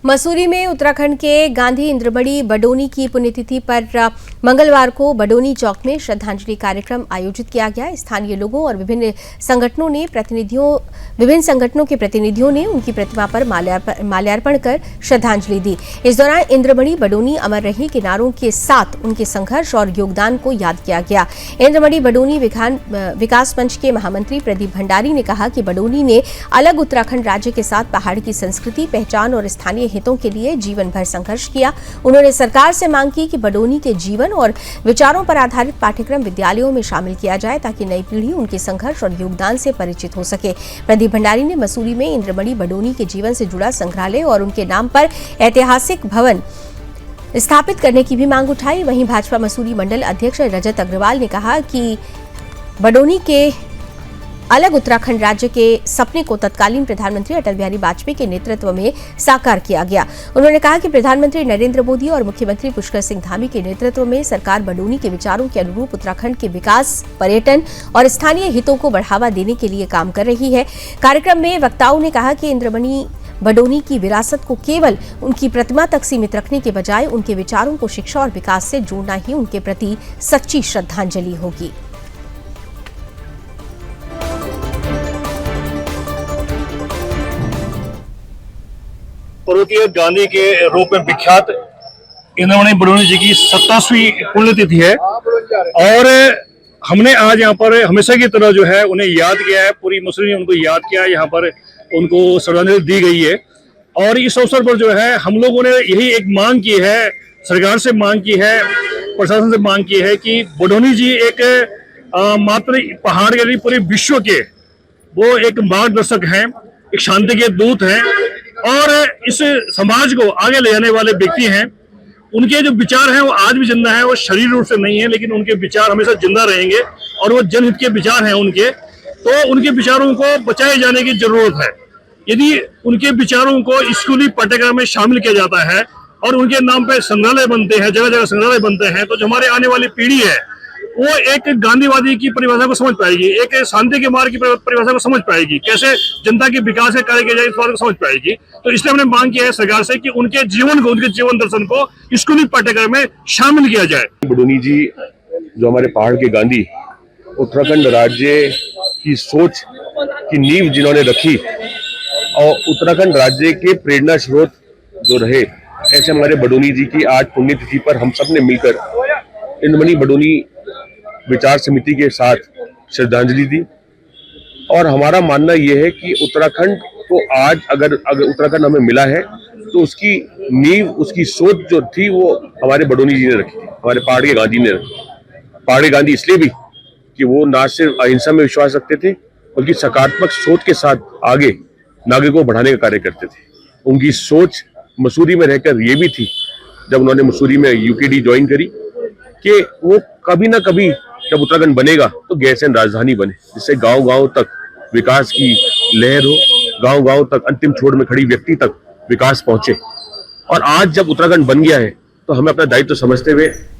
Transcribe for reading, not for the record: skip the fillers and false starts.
मसूरी में उत्तराखंड के गांधी इंद्रमणि बडोनी की पुण्यतिथि पर मंगलवार को बडोनी चौक में श्रद्धांजलि कार्यक्रम आयोजित किया गया। स्थानीय लोगों और विभिन्न संगठनों के प्रतिनिधियों ने उनकी प्रतिमा पर माल्यार्पण कर श्रद्धांजलि दी। इस दौरान इंद्रमणि बडोनी अमर रही के नारों के साथ उनके संघर्ष और योगदान को याद किया गया। इंद्रमणि बडोनी विकास मंच के महामंत्री प्रदीप भंडारी ने कहा कि बडोनी ने अलग उत्तराखंड राज्य के साथ पहाड़ की संस्कृति, पहचान और स्थानीय हितों के लिए जीवन भर संघर्ष किया। उन्होंने सरकार से मांग की कि बडोनी के जीवन और विचारों पर आधारित पाठ्यक्रम विद्यालयों में शामिल किया जाए ताकि नई पीढ़ी उनके संघर्ष और योगदान से परिचित हो सके। प्रदीप भंडारी ने मसूरी में इंद्रमणि बडोनी के जीवन से जुड़ा संग्रहालय और उनके नाम पर ऐतिहासिक भवन स्थापित करने की भी मांग उठाई। वहीं भाजपा मसूरी मंडल अध्यक्ष रजत अग्रवाल ने कहा कि बडोनी के अलग उत्तराखंड राज्य के सपने को तत्कालीन प्रधानमंत्री अटल बिहारी वाजपेयी के नेतृत्व में साकार किया गया। उन्होंने कहा कि प्रधानमंत्री नरेंद्र मोदी और मुख्यमंत्री पुष्कर सिंह धामी के नेतृत्व में सरकार बडोनी के विचारों के अनुरूप उत्तराखंड के विकास, पर्यटन और स्थानीय हितों को बढ़ावा देने के लिए काम कर रही है। कार्यक्रम में वक्ताओं ने कहा कि इंद्रमणि बडोनी की विरासत को केवल उनकी प्रतिमा तक सीमित रखने के बजाय उनके विचारों को शिक्षा और विकास से जोड़ना ही उनके प्रति सच्ची श्रद्धांजलि होगी। पर्वतीय गांधी के रूप में विख्यात इंद्रमणि बडोनी जी की 27वीं पुण्यतिथि है और हमने आज यहाँ पर हमेशा की तरह जो है उन्हें याद किया है। पूरी मसूरी ने उनको याद किया है, यहाँ पर उनको श्रद्धांजलि दी गई है। और इस अवसर पर जो है हम लोगों ने यही एक मांग की है, सरकार से मांग की है, प्रशासन से मांग की है कि बडोनी जी एक मात्र पहाड़ के लिए पूरे विश्व के वो एक मार्गदर्शक हैं, एक शांति के दूत हैं और इस समाज को आगे ले जाने वाले व्यक्ति हैं। उनके जो विचार हैं वो आज भी जिंदा हैं। वो शरीर रूप से नहीं है लेकिन उनके विचार हमेशा जिंदा रहेंगे और वो जनहित के विचार हैं उनके। तो उनके विचारों को बचाए जाने की जरूरत है। यदि उनके विचारों को स्कूली पाठ्यक्रम में शामिल किया जाता है और उनके नाम पे संग्रहालय बनते हैं, जगह जगह संग्रहालय बनते हैं, तो जो हमारे आने वाली पीढ़ी है वो एक गांधीवादी की परिभाषा को समझ पाएगी, एक शांति के मार्ग की परिभाषा को समझ पाएगी, कैसे जनता के विकास के कार्य किया जाए इस बात को समझ पाएगी। तो इसलिए हमने मांग किया है सरकार से कि उनके जीवन को, उनके जीवन दर्शन को स्कूली पाठ्यक्रम में शामिल किया जाए। बडोनी जी जो हमारे पहाड़ के गांधी, उत्तराखंड राज्य की सोच की नींव जिन्होंने रखी और उत्तराखंड राज्य के प्रेरणा स्रोत जो रहे, ऐसे हमारे बडोनी जी की आज पुण्यतिथि पर हम सब ने मिलकर इंद्रमणि बडोनी विचार समिति के साथ श्रद्धांजलि दी। और हमारा मानना यह है कि उत्तराखंड को आज अगर उत्तराखंड हमें मिला है तो उसकी नींव, उसकी सोच जो थी वो हमारे बडोनी जी ने रखी थी, हमारे पहाड़ के गांधी ने रखी। पहाड़ के गांधी इसलिए भी कि वो ना सिर्फ अहिंसा में विश्वास रखते थे बल्कि सकारात्मक सोच के साथ आगे नागरिकों को बढ़ाने का कार्य करते थे। उनकी सोच मसूरी में रहकर ये भी थी, जब उन्होंने मसूरी में यूकेडी ज्वाइन करी, कि वो कभी ना कभी जब उत्तराखंड बनेगा तो गैरसैंण राजधानी बने, जिससे गांव-गांव तक विकास की लहर हो, गांव-गांव तक अंतिम छोर में खड़ी व्यक्ति तक विकास पहुंचे। और आज जब उत्तराखंड बन गया है तो हमें अपना दायित्व समझते हुए